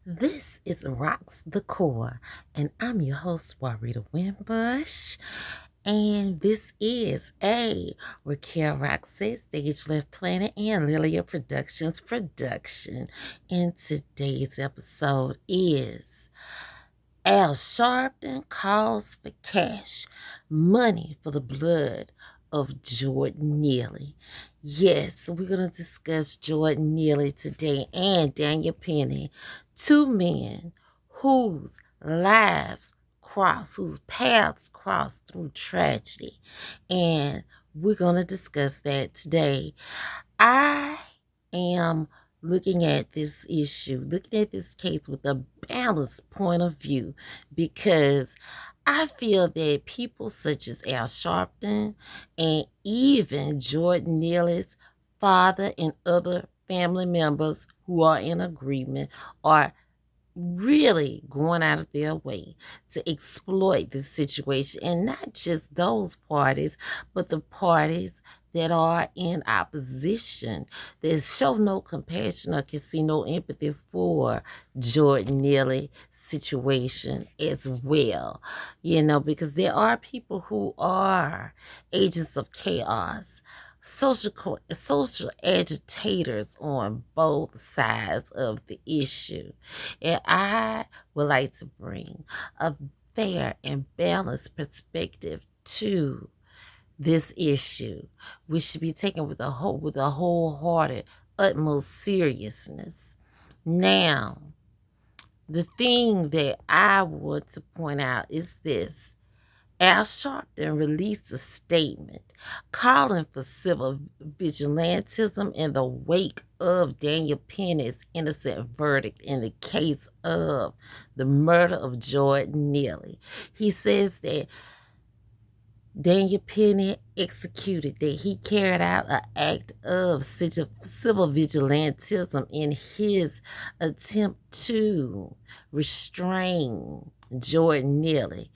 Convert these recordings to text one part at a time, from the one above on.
This is Rocks the Core, and I'm your host, Warita Wimbush. And this is a Raquel Roxette, Stage Left Planet, and Lilia Productions production. And today's episode is Al Sharpton calls for cash, money for the blood of Jordan Neely. Yes, we're going to discuss Jordan Neely today and Daniel Penny, two men whose lives whose paths cross through tragedy. And we're going to discuss that today. I am looking at this issue, looking at this case with a balanced point of view because I feel that people such as Al Sharpton and even Jordan Neely's father and other family members who are in agreement are really going out of their way to exploit this situation, and not just those parties, but the parties that are in opposition, that show no compassion or can see no empathy for Jordan Neely situation as well, because there are people who are agents of chaos, social agitators on both sides of the issue. And I would like to bring a fair and balanced perspective to this issue, which should be taken with a wholehearted, utmost seriousness. Now, the thing that I want to point out is this. Al Sharpton released a statement calling for civil vigilantism in the wake of Daniel Penny's innocent verdict in the case of the murder of Jordan Neely. He says that Daniel Penny executed, that he carried out an act of civil vigilantism in his attempt to restrain Jordan Neely.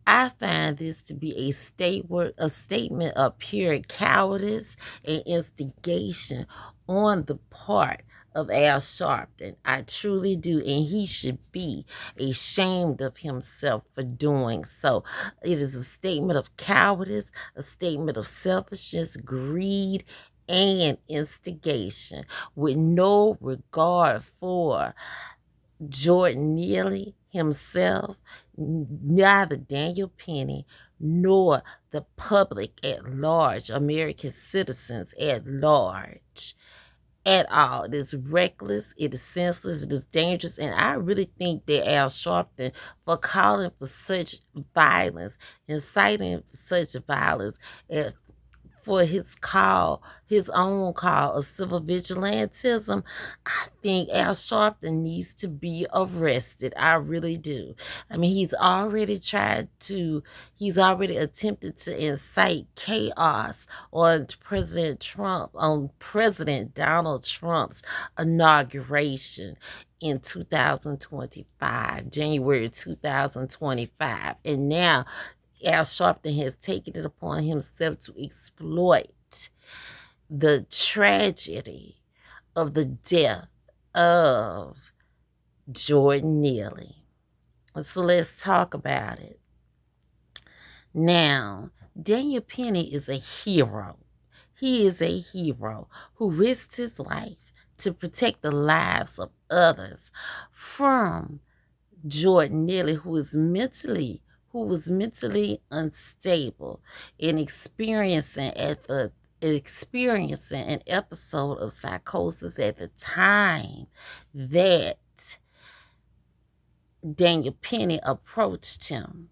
I find this to be a statement of pure cowardice and instigation on the part of Al Sharpton. I truly do, and he should be ashamed of himself for doing so. It is a statement of cowardice, a statement of selfishness, greed, and instigation with no regard for Jordan Neely himself, neither Daniel Penny nor the public at large, American citizens at large, at all. It is reckless, it is senseless, it is dangerous, and I really think that Al Sharpton, for calling for such violence, inciting such violence, for his own call of civil vigilantism, I think Al Sharpton needs to be arrested. I really do. I mean, he's already attempted to incite chaos on President Donald Trump's inauguration in 2025, January 2025. And now Al Sharpton has taken it upon himself to exploit the tragedy of the death of Jordan Neely. So let's talk about it. Now, Daniel Penny is a hero. He is a hero who risked his life to protect the lives of others from Jordan Neely, who was mentally unstable and experiencing an episode of psychosis at the time that Daniel Penny approached him.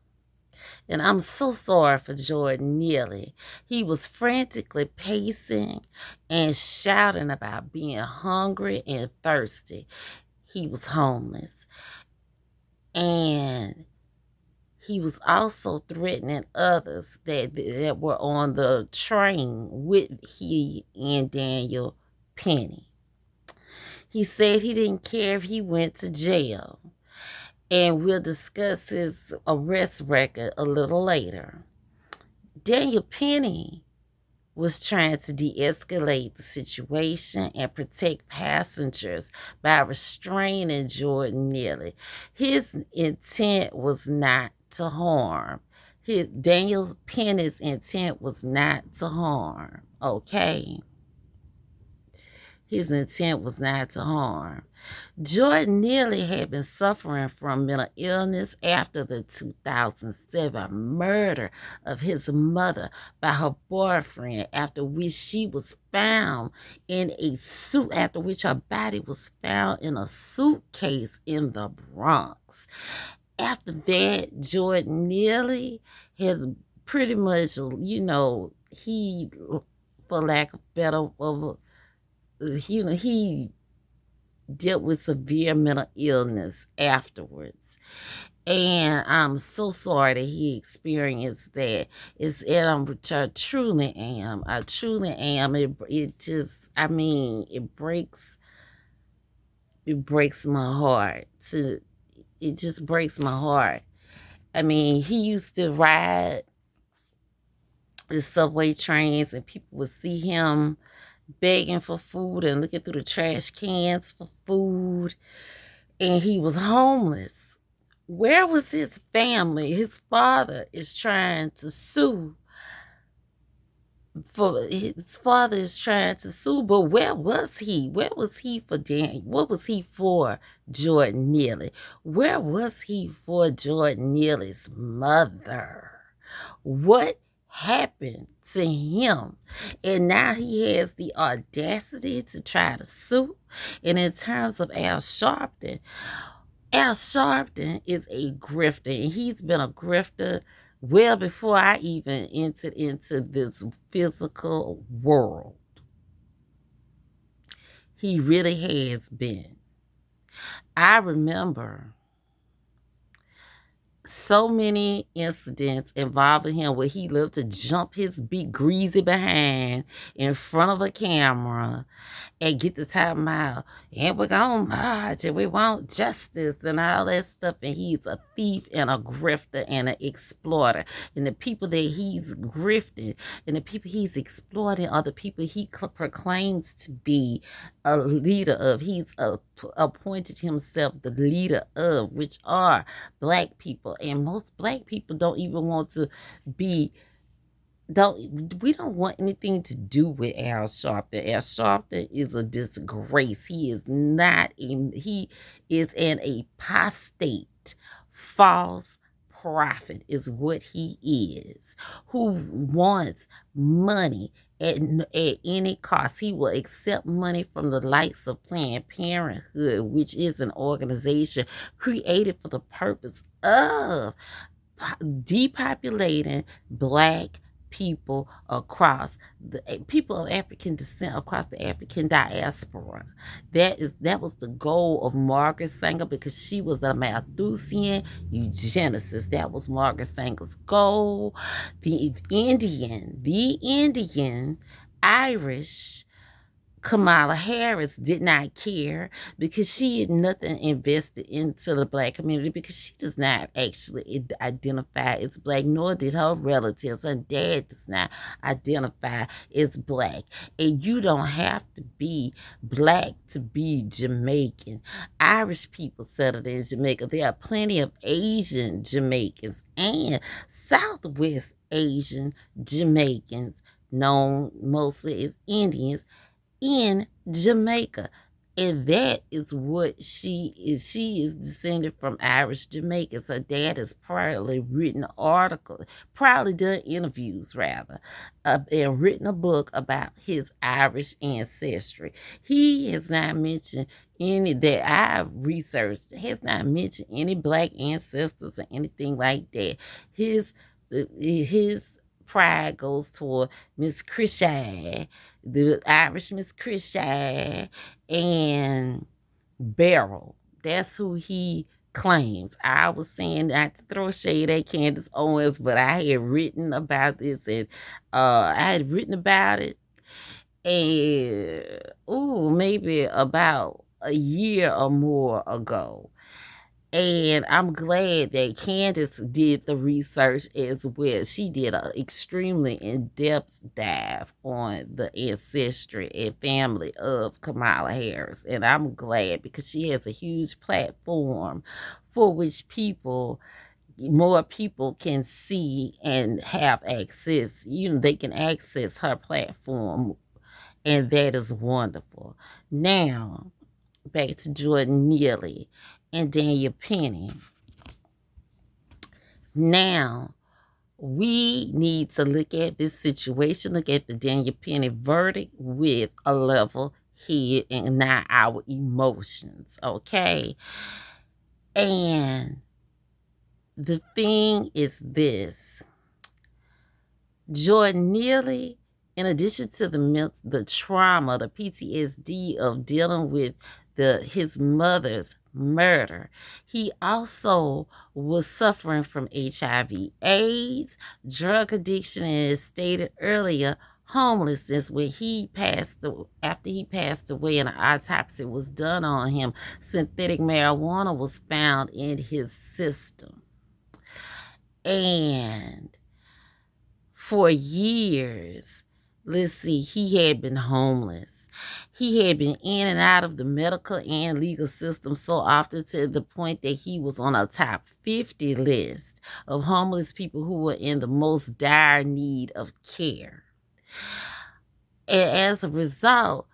And I'm so sorry for Jordan Neely. He was frantically pacing and shouting about being hungry and thirsty. He was homeless. And he was also threatening others that were on the train with he and Daniel Penny. He said he didn't care if he went to jail. And we'll discuss his arrest record a little later. Daniel Penny was trying to de-escalate the situation and protect passengers by restraining Jordan Neely. His intent was not to harm. Daniel Penny's intent was not to harm. Okay? His intent was not to harm. Jordan Neely had been suffering from mental illness after the 2007 murder of his mother by her boyfriend, after which she was found in a suit, after which her body was found in a suitcase in the Bronx. After that, Jordan Neely has pretty much, he, for lack of better, he dealt with severe mental illness afterwards. And I'm so sorry that he experienced that. I truly am. I truly am. It just, it breaks my heart. It just breaks my heart. I mean, he used to ride the subway trains and people would see him begging for food and looking through the trash cans for food, and he was homeless. Where was his family? His father is trying to sue. His father is trying to sue, but where was he? Where was he for Dan? What was he for Jordan Neely? Where was he for Jordan Neely's mother? What happened to him? And now he has the audacity to try to sue. And in terms of Al Sharpton is a grifter, and he's been a grifter well before I even entered into this physical world. He really has been. I remember so many incidents involving him where he loved to jump his big greasy behind in front of a camera and get the time out, and we're gonna march and we want justice and all that stuff. And he's a thief and a grifter and an exploiter. And the people that he's grifting and the people he's exploiting are the people he proclaims to be a leader of. He's appointed himself the leader of, which are Black people. And most Black people don't even want to be we don't want anything to do with Al Sharpton. Al Sharpton is a disgrace. He is an apostate, false prophet is what he is, who wants money at any cost. He will accept money from the likes of Planned Parenthood, which is an organization created for the purpose of depopulating Black people across the people of African descent across the African diaspora. That was the goal of Margaret Sanger, because she was a Malthusian eugenicist. That was Margaret Sanger's goal. The Indian Irish Kamala Harris did not care, because she had nothing invested into the Black community, because she does not actually identify as Black, nor did her relatives. Her dad does not identify as Black. And you don't have to be Black to be Jamaican. Irish people settled in Jamaica. There are plenty of Asian Jamaicans and Southwest Asian Jamaicans, known mostly as Indians, in Jamaica. And that is what she is. She is descended from Irish Jamaicans. Her dad has probably written articles, probably done interviews rather, and written a book about his Irish ancestry. He has not mentioned any that I've researched, has not mentioned any Black ancestors or anything like that. His pride goes toward Miss Chrissy, the Irish Miss Chrissy, and Beryl. That's who he claims. I was saying not to throw shade at Candace Owens, but I had written about this, and I had written about it, and maybe about a year or more ago. And I'm glad that Candace did the research as well. She did an extremely in-depth dive on the ancestry and family of Kamala Harris. And I'm glad because she has a huge platform for which more people can see and have access. They can access her platform, and that is wonderful. Now, back to Jordan Neely and Daniel Penny. Now, we need to look at this situation, look at the Daniel Penny verdict with a level head and not our emotions, okay? And the thing is this: Jordan Neely, in addition to the trauma, the PTSD of dealing with his mother's murder, he also was suffering from HIV/AIDS, drug addiction, and as stated earlier, homelessness. After he passed away and an autopsy was done on him, synthetic marijuana was found in his system. And for years, let's see, he had been homeless. He had been in and out of the medical and legal system so often to the point that he was on a top 50 list of homeless people who were in the most dire need of care. And as a result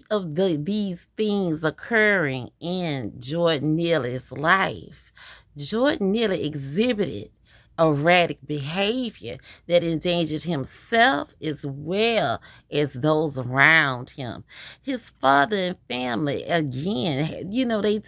of these things occurring in Jordan Neely's life, Jordan Neely exhibited erratic behavior that endangered himself as well as those around him. His father and family, again, they've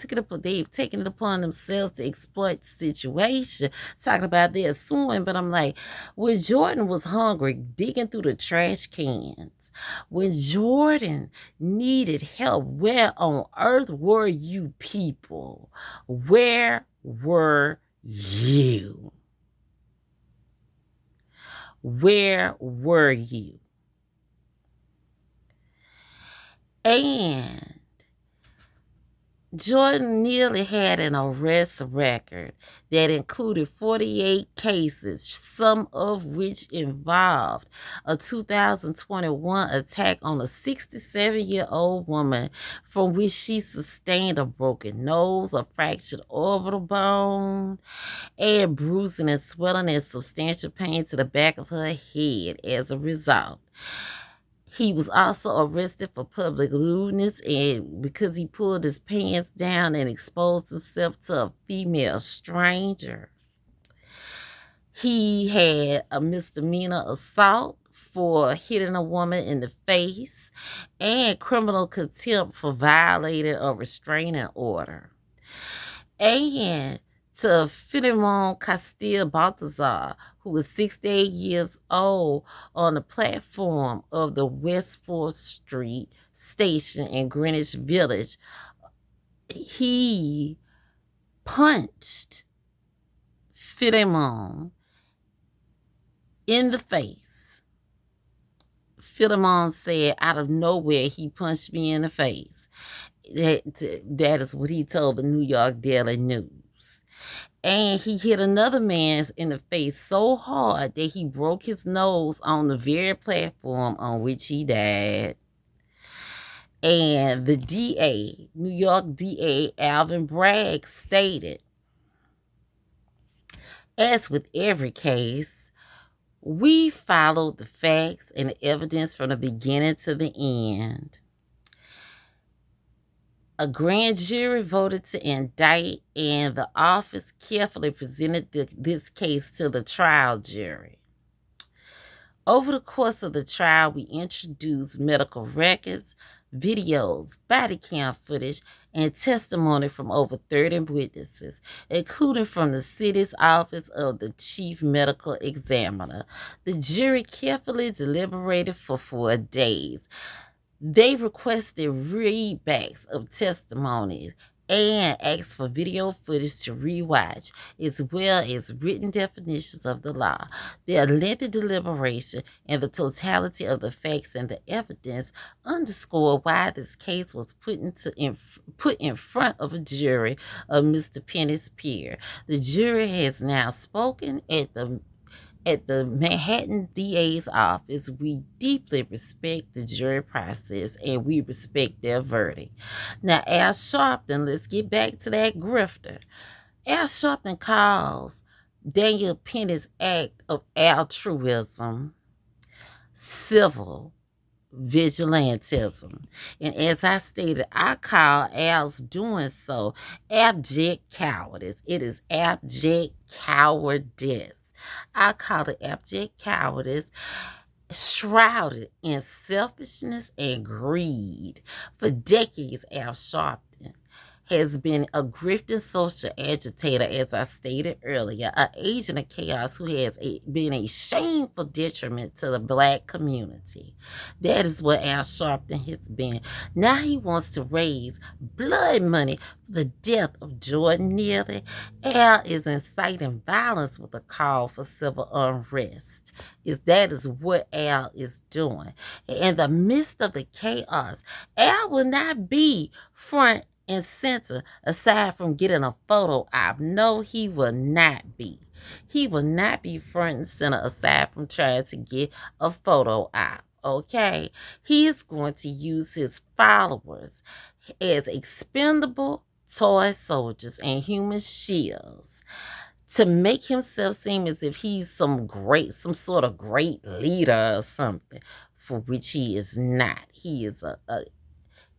taken it upon themselves to exploit the situation, talking about their suing. But I'm like, when Jordan was hungry, digging through the trash cans, when Jordan needed help, where on earth were you people? Where were you? Where were you? And Jordan Neely had an arrest record that included 48 cases, some of which involved a 2021 attack on a 67-year-old woman from which she sustained a broken nose, a fractured orbital bone, and bruising and swelling and substantial pain to the back of her head as a result. He was also arrested for public lewdness and because he pulled his pants down and exposed himself to a female stranger. He had a misdemeanor assault for hitting a woman in the face and criminal contempt for violating a restraining order. And to Philemon Castile Baltazar, who was 68 years old, on the platform of the West 4th Street station in Greenwich Village. He punched Philemon in the face. Philemon said, out of nowhere, he punched me in the face. That is what he told the New York Daily News. And he hit another man in the face so hard that he broke his nose on the very platform on which he died. And the DA, New York DA Alvin Bragg, stated, as with every case, we followed the facts and the evidence from the beginning to the end. A grand jury voted to indict, and the office carefully presented this case to the trial jury. Over the course of the trial, we introduced medical records, videos, body cam footage, and testimony from over 30 witnesses, including from the city's office of the chief medical examiner. The jury carefully deliberated for 4 days. They requested readbacks of testimonies and asks for video footage to rewatch, as well as written definitions of the law. Their lengthy deliberation and the totality of the facts and the evidence underscore why this case was put in front of a jury of Mr. Penny's peer. The jury has now spoken at the Manhattan DA's office. We deeply respect the jury process and we respect their verdict. Now, Al Sharpton, let's get back to that grifter. Al Sharpton calls Daniel Penny's act of altruism civil vigilantism. And as I stated, I call Al's doing so abject cowardice. It is abject cowardice. I call it abject cowardice, shrouded in selfishness and greed. For decades, Al Sharpton has been a grifting social agitator, as I stated earlier, an agent of chaos who has been a shameful detriment to the black community. That is what Al Sharpton has been. Now he wants to raise blood money for the death of Jordan Neely. Al is inciting violence with a call for civil unrest. That is what Al is doing. In the midst of the chaos, Al will not be front and center aside from getting a photo op. No, he will not be. He will not be front and center aside from trying to get a photo op. Okay? He is going to use his followers as expendable toy soldiers and human shields to make himself seem as if he's some sort of great leader or something, for which he is not. He is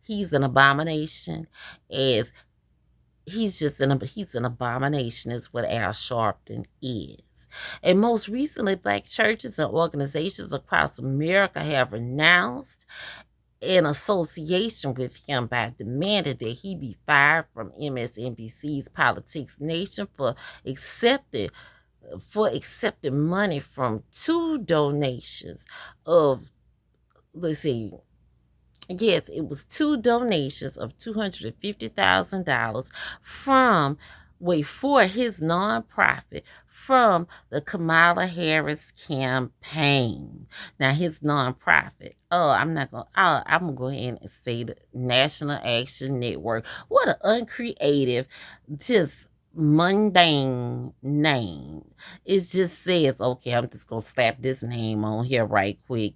he's an abomination. As he's an abomination is what Al Sharpton is. And most recently, black churches and organizations across America have renounced in association with him by demanding that he be fired from MSNBC's Politics Nation for accepting money from two donations of, let's see, yes, it was two donations of $250,000 for his nonprofit from the Kamala Harris campaign. Now, his nonprofit, I'm gonna go ahead and say the National Action Network. What an uncreative, just mundane name. It just says, okay, I'm just gonna slap this name on here right quick,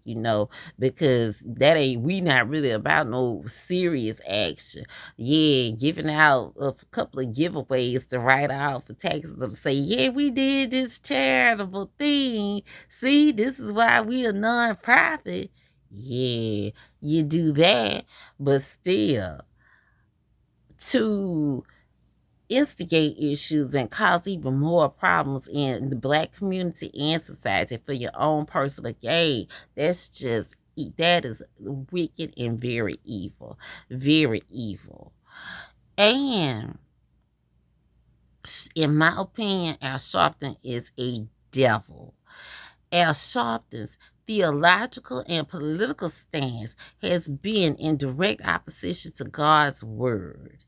because we not really about no serious action. Yeah, giving out a couple of giveaways to write out for taxes to say, yeah, we did this charitable thing. See, this is why we a nonprofit. Yeah, you do that, but still to instigate issues and cause even more problems in the black community and society for your own personal gain. That is wicked and very evil. Very evil. And in my opinion, Al Sharpton is a devil. Al Sharpton's theological and political stance has been in direct opposition to God's word.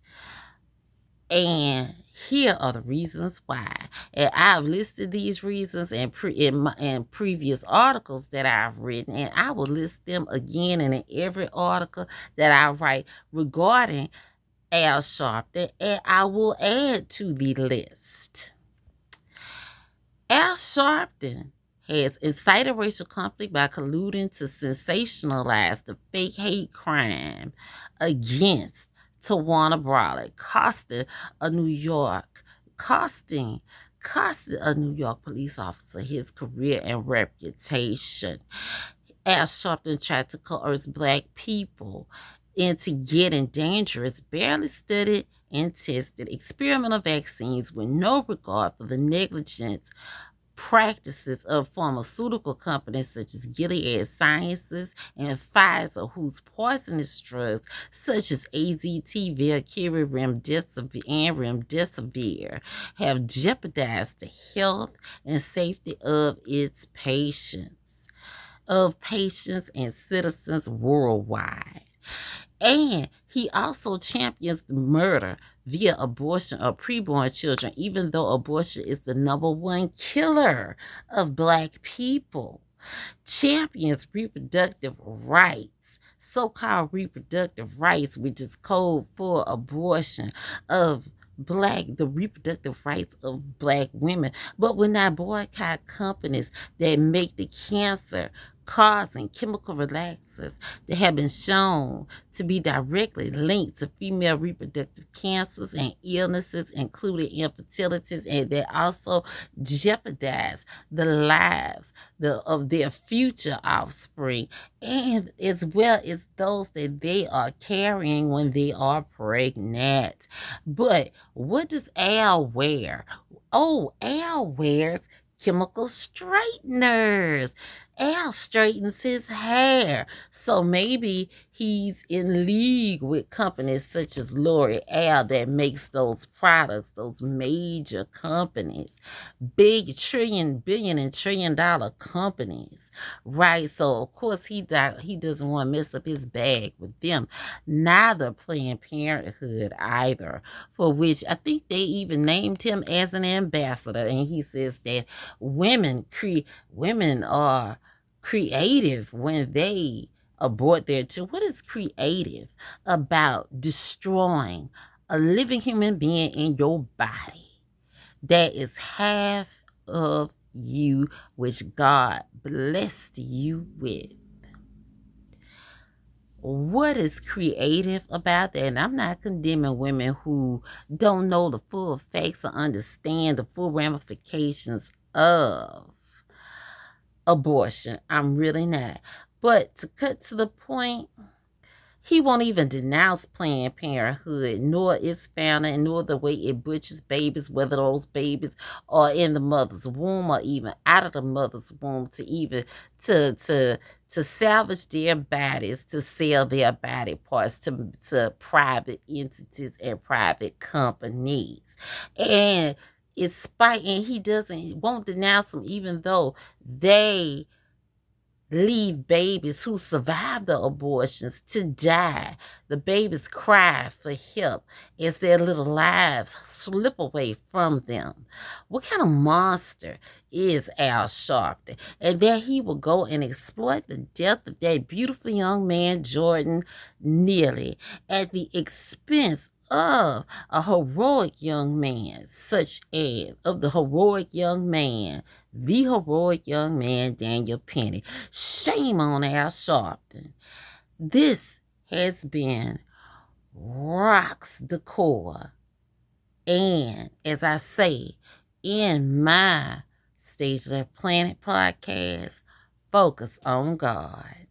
And here are the reasons why. And I've listed these reasons in previous articles that I've written, and I will list them again in every article that I write regarding Al Sharpton, and I will add to the list. Al Sharpton has incited racial conflict by colluding to sensationalize the fake hate crime against Tawana Brawley, costing a New York police officer his career and reputation. Al Sharpton tried to coerce black people into getting dangerous, barely studied and tested experimental vaccines with no regard for the negligence practices of pharmaceutical companies such as Gilead Sciences and Pfizer, whose poisonous drugs such as AZT, Valkyrie, and Remdesivir have jeopardized the health and safety of its patients and citizens worldwide. And he also champions the murder, via abortion of preborn children, even though abortion is the number one killer of Black people. Champions reproductive rights, so-called reproductive rights, which is code for abortion of the reproductive rights of Black women, but will not boycott companies that make the cancer causing chemical relaxers that have been shown to be directly linked to female reproductive cancers and illnesses, including infertilities, and that also jeopardize the lives of their future offspring, and as well as those that they are carrying when they are pregnant. But what does Al wear? Oh, Al wears chemical straighteners. Al straightens his hair. So maybe he's in league with companies such as L'Oreal that makes those products, those major companies, big billion and trillion dollar companies, right? So of course he doesn't want to mess up his bag with them. Neither Planned Parenthood either, for which I think they even named him as an ambassador, and he says that women are creative when they abort their children. What is creative about destroying a living human being in your body that is half of you, which God blessed you with? What is creative about that? And I'm not condemning women who don't know the full facts or understand the full ramifications of abortion. I'm really not. But to cut to the point, he won't even denounce Planned Parenthood, nor its founder, nor the way it butchers babies, whether those babies are in the mother's womb or even out of the mother's womb, to even to salvage their bodies, to sell their body parts to private entities and private companies. And and won't denounce them, even though they leave babies who survive the abortions to die. The babies cry for help as their little lives slip away from them. What kind of monster is Al Sharpton? And that he will go and exploit the death of that beautiful young man, Jordan Neely, at the expense of a heroic young man, the heroic young man, Daniel Penny. Shame on Al Sharpton. This has been Rocks the Core. And as I say in my Stage Left Planet podcast, focus on God.